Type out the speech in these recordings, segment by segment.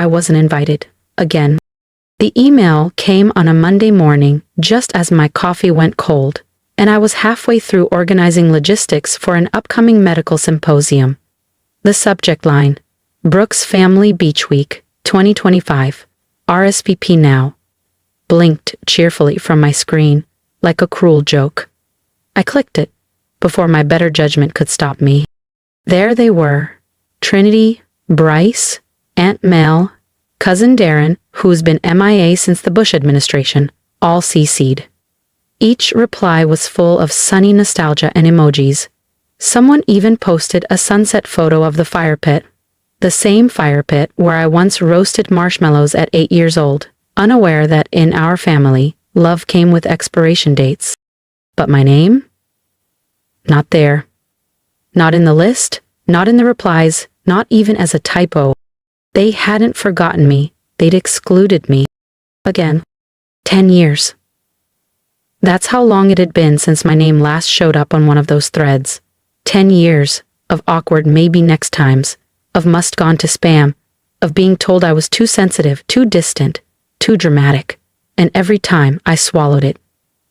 I wasn't invited. Again. The email came on a Monday morning, just as my coffee went cold, and I was halfway through organizing logistics for an upcoming medical symposium. The subject line: Brooks Family Beach Week, 2025. RSVP now. Blinked cheerfully from my screen, like a cruel joke. I clicked it, before my better judgment could stop me. There they were: Trinity, Bryce, Aunt Mel, Cousin Darren, who's been MIA since the Bush administration, all CC'd. Each reply was full of sunny nostalgia and emojis. Someone even posted a sunset photo of the fire pit. The same fire pit where I once roasted marshmallows at 8 years old, unaware that in our family, love came with expiration dates. But my name? Not there. Not in the list, not in the replies, not even as a typo. They hadn't forgotten me, they'd excluded me. Again. 10 years. That's how long it had been since my name last showed up on one of those threads. 10 years of awkward maybe next times, of must gone to spam, of being told I was too sensitive, too distant, too dramatic, and every time I swallowed it.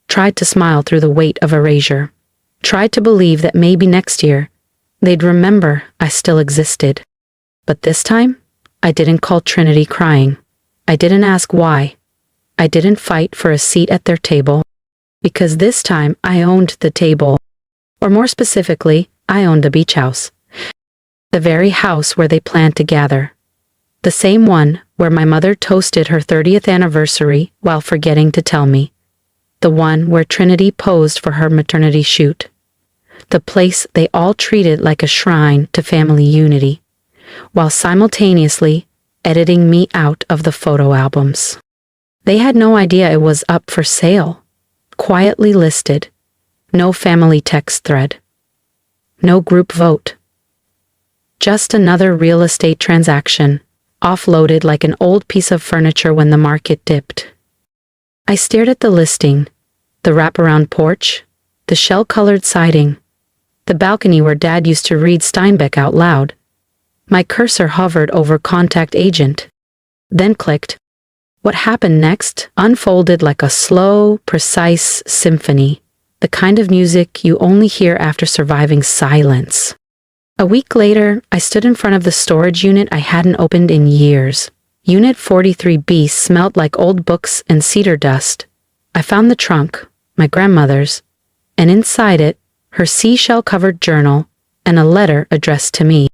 Tried to smile through the weight of erasure. Tried to believe that maybe next year they'd remember I still existed. But this time, I didn't call Trinity crying. I didn't ask why. I didn't fight for a seat at their table. Because this time I owned the table. Or more specifically, I owned the beach house. The very house where they planned to gather. The same one where my mother toasted her 30th anniversary while forgetting to tell me. The one where Trinity posed for her maternity shoot. The place they all treated like a shrine to family unity, while simultaneously editing me out of the photo albums. They had no idea it was up for sale, quietly listed, no family text thread, no group vote. Just another real estate transaction, offloaded like an old piece of furniture when the market dipped. I stared at the listing, the wraparound porch, the shell-colored siding, the balcony where Dad used to read Steinbeck out loud. My cursor hovered over contact agent, then clicked. What happened next unfolded like a slow, precise symphony, the kind of music you only hear after surviving silence. A week later, I stood in front of the storage unit I hadn't opened in years. Unit 43B smelled like old books and cedar dust. I found the trunk, my grandmother's, and inside it, her seashell-covered journal and a letter addressed to me.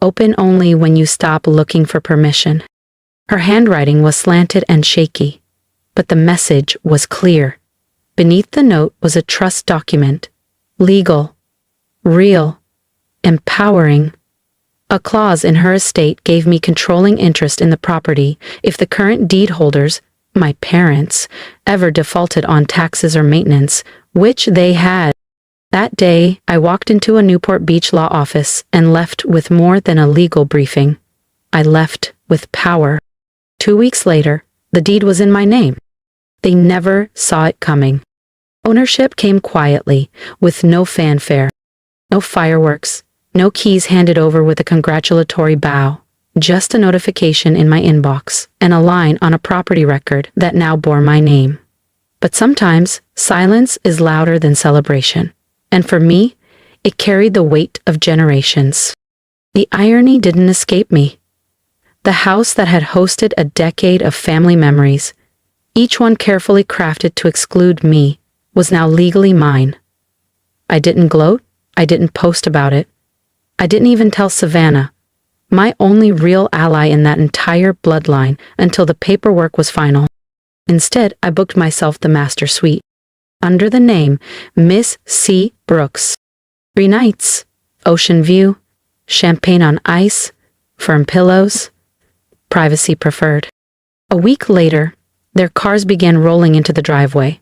Open only when you stop looking for permission. Her handwriting was slanted and shaky, but the message was clear. Beneath the note was a trust document. Legal. Real. Empowering. A clause in her estate gave me controlling interest in the property if the current deed holders, my parents, ever defaulted on taxes or maintenance, which they had. That day, I walked into a Newport Beach law office and left with more than a legal briefing. I left with power. 2 weeks later, the deed was in my name. They never saw it coming. Ownership came quietly, with no fanfare. No fireworks, no keys handed over with a congratulatory bow. Just a notification in my inbox, and a line on a property record that now bore my name. But sometimes, silence is louder than celebration. And for me, it carried the weight of generations. The irony didn't escape me. The house that had hosted a decade of family memories, each one carefully crafted to exclude me, was now legally mine. I didn't gloat, I didn't post about it. I didn't even tell Savannah, my only real ally in that entire bloodline, until the paperwork was final. Instead, I booked myself the master suite. Under the name Miss C. Brooks. 3 nights, ocean view, champagne on ice, firm pillows, privacy preferred. A week later, their cars began rolling into the driveway.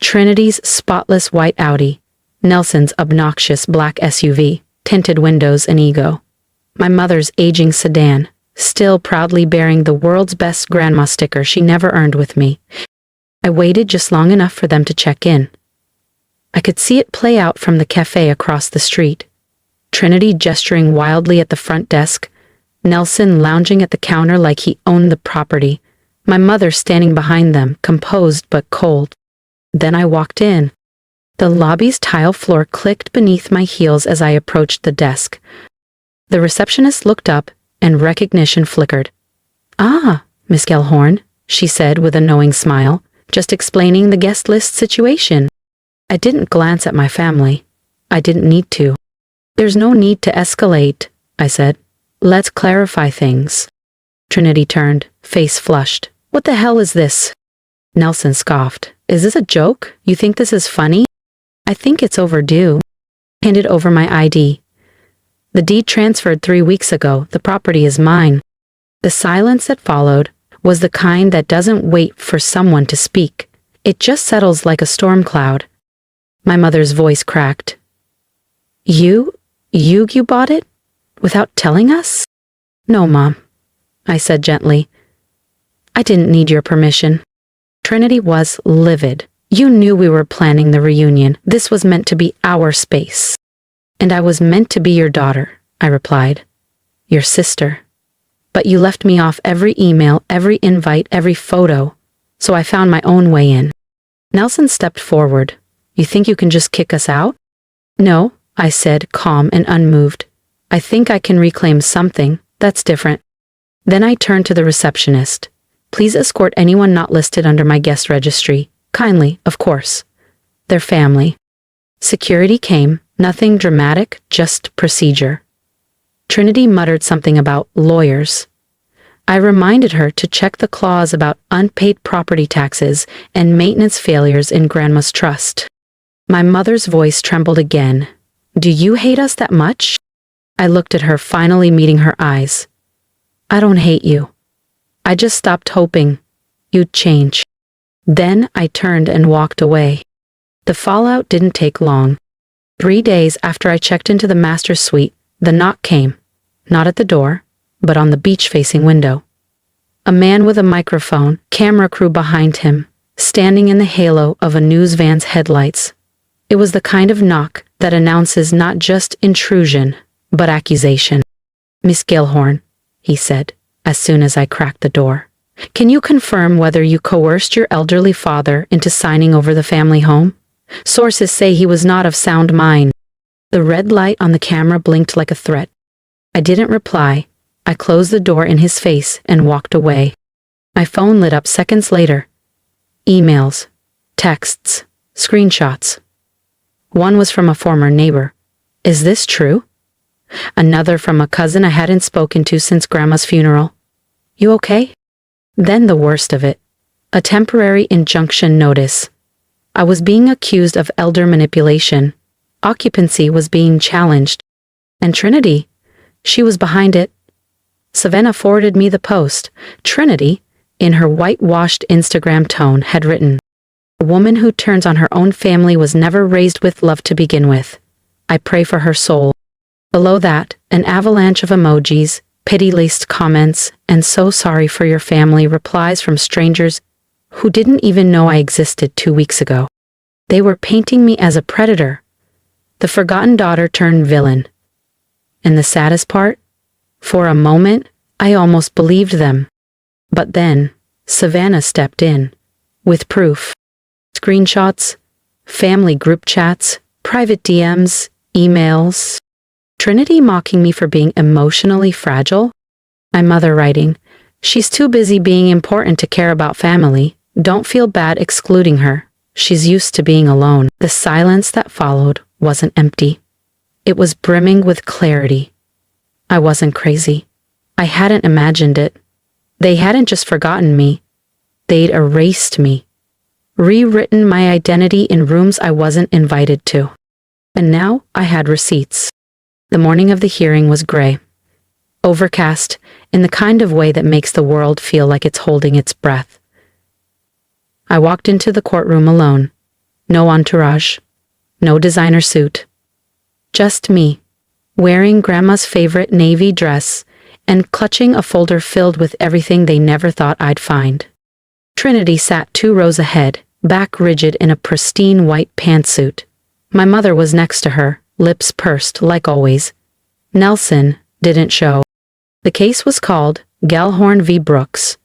Trinity's spotless white Audi, Nelson's obnoxious black SUV, tinted windows and ego. My mother's aging sedan, still proudly bearing the world's best grandma sticker she never earned with me. I waited just long enough for them to check in. I could see it play out from the cafe across the street. Trinity gesturing wildly at the front desk, Nelson lounging at the counter like he owned the property. My mother standing behind them, composed but cold. Then I walked in. The lobby's tile floor clicked beneath my heels as I approached the desk. The receptionist looked up, and recognition flickered. "Ah, Miss Gellhorn," she said with a knowing smile, "just explaining the guest list situation." I didn't glance at my family. I didn't need to. "There's no need to escalate," I said. "Let's clarify things." Trinity turned, face flushed. "What the hell is this?" Nelson scoffed. "Is this a joke? You think this is funny?" "I think it's overdue." Handed over my ID. "The deed transferred 3 weeks ago. The property is mine." The silence that followed was the kind that doesn't wait for someone to speak. It just settles like a storm cloud. My mother's voice cracked. You bought it? Without telling us?" "No, Mom," I said gently. "I didn't need your permission." Trinity was livid. "You knew we were planning the reunion. This was meant to be our space." "And I was meant to be your daughter," I replied. "Your sister. But you left me off every email, every invite, every photo, so I found my own way in." Nelson stepped forward. "You think you can just kick us out?" "No," I said, calm and unmoved. "I think I can reclaim something. That's different." Then I turned to the receptionist. "Please escort anyone not listed under my guest registry. Kindly, of course. Their family." Security came, nothing dramatic, just procedure. Trinity muttered something about lawyers. I reminded her to check the clause about unpaid property taxes and maintenance failures in Grandma's trust. My mother's voice trembled again. "Do you hate us that much?" I looked at her, finally meeting her eyes. "I don't hate you. I just stopped hoping you'd change." Then I turned and walked away. The fallout didn't take long. 3 days after I checked into the master's suite, the knock came, not at the door, but on the beach-facing window. A man with a microphone, camera crew behind him, standing in the halo of a news van's headlights. It was the kind of knock that announces not just intrusion, but accusation. "Miss Gellhorn," he said, as soon as I cracked the door. "Can you confirm whether you coerced your elderly father into signing over the family home? Sources say he was not of sound mind." The red light on the camera blinked like a threat. I didn't reply. I closed the door in his face and walked away. My phone lit up seconds later. Emails, texts, screenshots. One was from a former neighbor. "Is this true?" Another from a cousin I hadn't spoken to since Grandma's funeral. "You okay?" Then the worst of it. A temporary injunction notice. I was being accused of elder manipulation. Occupancy was being challenged. And Trinity, she was behind it. Savannah forwarded me the post. Trinity, in her whitewashed Instagram tone, had written, "A woman who turns on her own family was never raised with love to begin with. I pray for her soul." Below that, an avalanche of emojis, pity-laced comments, and "so sorry for your family" replies from strangers who didn't even know I existed 2 weeks ago. They were painting me as a predator, the forgotten daughter turned villain. And the saddest part? For a moment, I almost believed them. But then, Savannah stepped in, with proof. Screenshots, family group chats, private DMs, emails. Trinity mocking me for being emotionally fragile? My mother writing, "She's too busy being important to care about family. Don't feel bad excluding her. She's used to being alone." The silence that followed wasn't empty. It was brimming with clarity. I wasn't crazy. I hadn't imagined it. They hadn't just forgotten me. They'd erased me. Rewritten my identity in rooms I wasn't invited to. And now I had receipts. The morning of the hearing was gray. Overcast, in the kind of way that makes the world feel like it's holding its breath. I walked into the courtroom alone. No entourage. No designer suit. Just me, wearing Grandma's favorite navy dress and clutching a folder filled with everything they never thought I'd find. Trinity sat 2 rows ahead, back rigid in a pristine white pantsuit. My mother was next to her, lips pursed like always. Nelson didn't show. The case was called Gellhorn v. Brooks.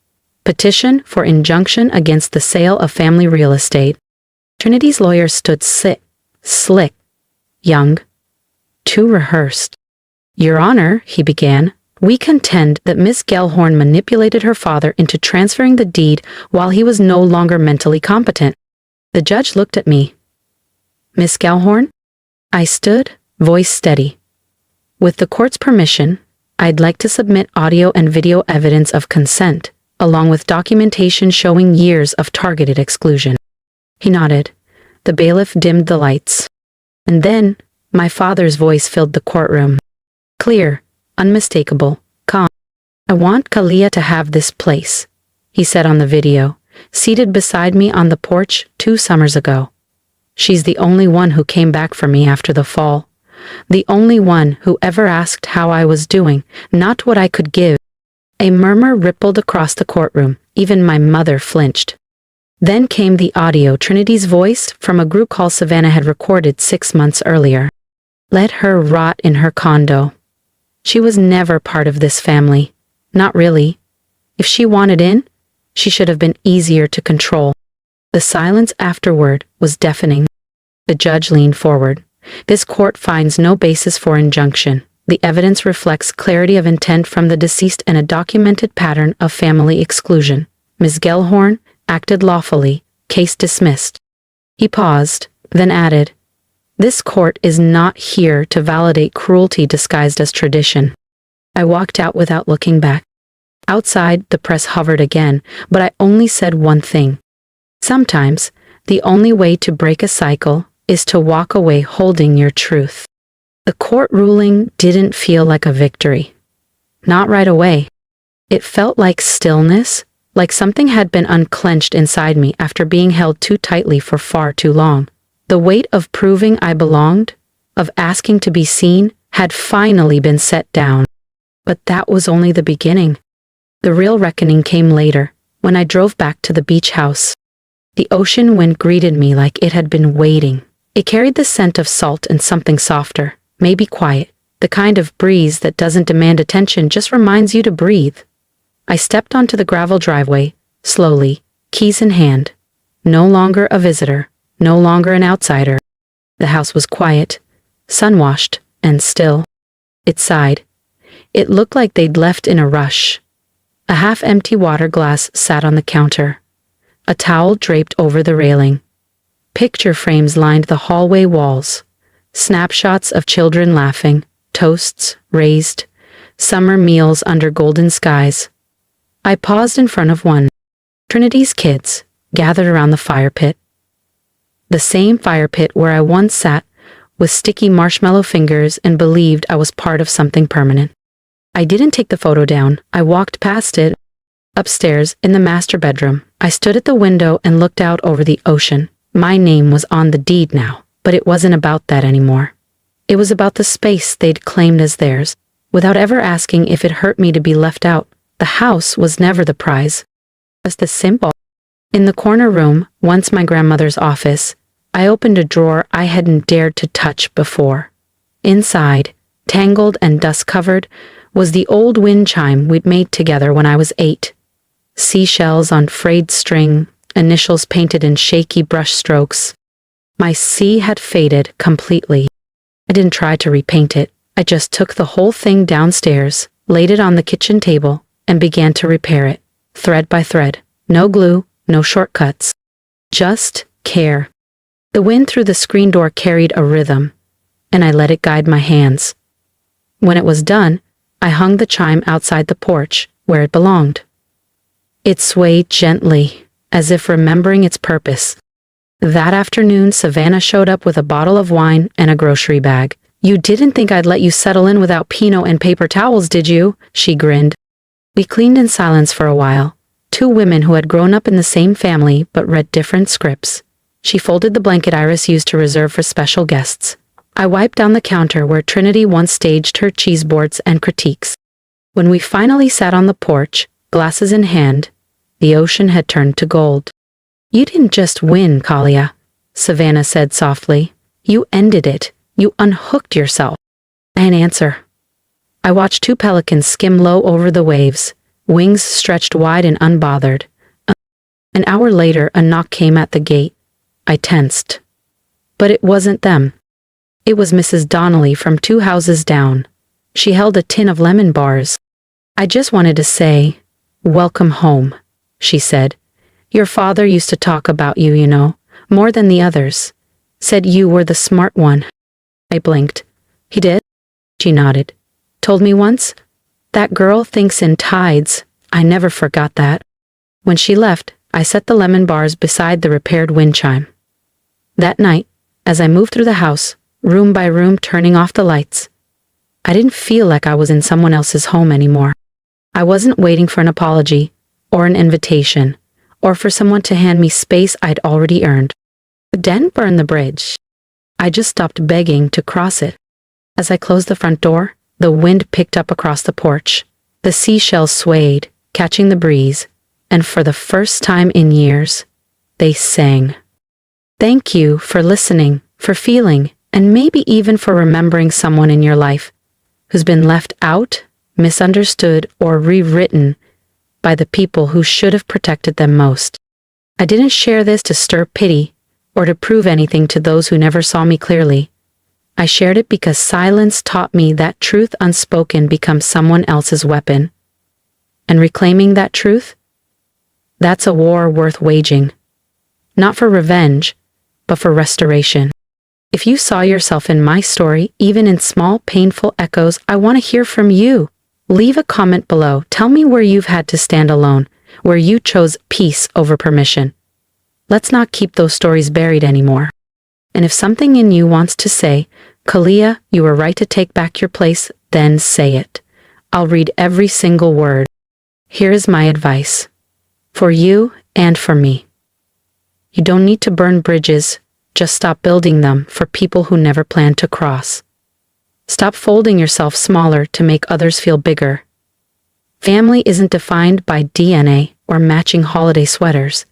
Petition for injunction against the sale of family real estate. Trinity's lawyer stood slick, young, too rehearsed. Your Honor, he began, we contend that Miss Gellhorn manipulated her father into transferring the deed while he was no longer mentally competent. The judge looked at me. Miss Gellhorn? I stood, voice steady. With the court's permission, I'd like to submit audio and video evidence of consent, along with documentation showing years of targeted exclusion. He nodded. The bailiff dimmed the lights. And then, my father's voice filled the courtroom. Clear, unmistakable, calm. I want Kalia to have this place, he said on the video, seated beside me on the porch 2 summers ago. She's the only one who came back for me after the fall. The only one who ever asked how I was doing, not what I could give. A murmur rippled across the courtroom. Even my mother flinched. Then came the audio, Trinity's voice, from a group call Savannah had recorded 6 months earlier. Let her rot in her condo. She was never part of this family. Not really. If she wanted in, she should have been easier to control. The silence afterward was deafening. The judge leaned forward. This court finds no basis for injunction. The evidence reflects clarity of intent from the deceased and a documented pattern of family exclusion. Ms. Gellhorn acted lawfully. Case dismissed. He paused, then added, this court is not here to validate cruelty disguised as tradition. I walked out without looking back. Outside, the press hovered again, but I only said one thing. Sometimes, the only way to break a cycle is to walk away holding your truth. The court ruling didn't feel like a victory. Not right away. It felt like stillness, like something had been unclenched inside me after being held too tightly for far too long. The weight of proving I belonged, of asking to be seen, had finally been set down. But that was only the beginning. The real reckoning came later, when I drove back to the beach house. The ocean wind greeted me like it had been waiting. It carried the scent of salt and something softer, maybe quiet, the kind of breeze that doesn't demand attention, just reminds you to breathe. I stepped onto the gravel driveway, slowly, keys in hand. No longer a visitor, no longer an outsider. The house was quiet, sun-washed, and still. It sighed. It looked like they'd left in a rush. A half-empty water glass sat on the counter. A towel draped over the railing. Picture frames lined the hallway walls. Snapshots of children laughing, toasts raised, summer meals under golden skies. I paused in front of one. Trinity's kids, gathered around the fire pit. The same fire pit where I once sat with sticky marshmallow fingers and believed I was part of something permanent. I didn't take the photo down. I walked past it. Upstairs, in the master bedroom, I stood at the window and looked out over the ocean. My name was on the deed now, but it wasn't about that anymore. It was about the space they'd claimed as theirs, without ever asking if it hurt me to be left out. The house was never the prize. Just the simple. In the corner room, once my grandmother's office, I opened a drawer I hadn't dared to touch before. Inside, tangled and dust-covered, was the old wind chime we'd made together when I was 8. Seashells on frayed string, initials painted in shaky brush strokes. My C had faded completely. I didn't try to repaint it. I just took the whole thing downstairs, laid it on the kitchen table, and began to repair it, thread by thread. No glue, no shortcuts. Just care. The wind through the screen door carried a rhythm, and I let it guide my hands. When it was done, I hung the chime outside the porch, where it belonged. It swayed gently, as if remembering its purpose. That afternoon, Savannah showed up with a bottle of wine and a grocery bag. You didn't think I'd let you settle in without Pinot and paper towels, did you? She grinned. We cleaned in silence for a while. 2 women who had grown up in the same family but read different scripts. She folded the blanket Iris used to reserve for special guests. I wiped down the counter where Trinity once staged her cheese boards and critiques. When we finally sat on the porch, glasses in hand, the ocean had turned to gold. You didn't just win, Kalia, Savannah said softly. You ended it. You unhooked yourself. An answer. I watched two pelicans skim low over the waves, wings stretched wide and unbothered. An hour later, a knock came at the gate. I tensed. But it wasn't them. It was Mrs. Donnelly from 2 houses down. She held a tin of lemon bars. "I just wanted to say, welcome home," she said. "Your father used to talk about you, you know, more than the others. Said you were the smart one." I blinked. "He did?" She nodded. "Told me once? That girl thinks in tides. I never forgot that." When she left, I set the lemon bars beside the repaired wind chime. That night, as I moved through the house, room by room turning off the lights, I didn't feel like I was in someone else's home anymore. I wasn't waiting for an apology, or an invitation, or for someone to hand me space I'd already earned. I didn't burn the bridge. I just stopped begging to cross it. As I closed the front door, the wind picked up across the porch. The seashells swayed, catching the breeze, and for the first time in years, they sang. Thank you for listening, for feeling, and maybe even for remembering someone in your life who's been left out, misunderstood, or rewritten by the people who should have protected them most. I didn't share this to stir pity or to prove anything to those who never saw me clearly. I shared it because silence taught me that truth unspoken becomes someone else's weapon. And reclaiming that truth? That's a war worth waging. Not for revenge, but for restoration. If you saw yourself in my story, even in small, painful echoes, I want to hear from you. Leave a comment below. Tell me where you've had to stand alone, where you chose peace over permission. Let's not keep those stories buried anymore. And if something in you wants to say, "Kalia, you were right to take back your place," then say it. I'll read every single word. Here is my advice. For you and for me. You don't need to burn bridges, just stop building them for people who never planned to cross. Stop folding yourself smaller to make others feel bigger. Family isn't defined by DNA or matching holiday sweaters.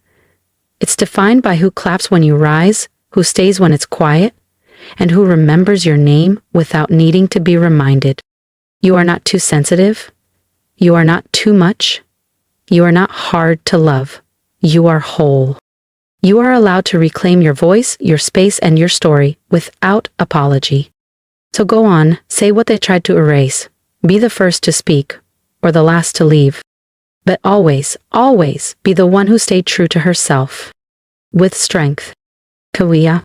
It's defined by who claps when you rise, who stays when it's quiet, and who remembers your name without needing to be reminded. You are not too sensitive. You are not too much. You are not hard to love. You are whole. You are allowed to reclaim your voice, your space, and your story without apology. So go on, say what they tried to erase. Be the first to speak, or the last to leave. But always, always be the one who stayed true to herself. With strength. Kalia.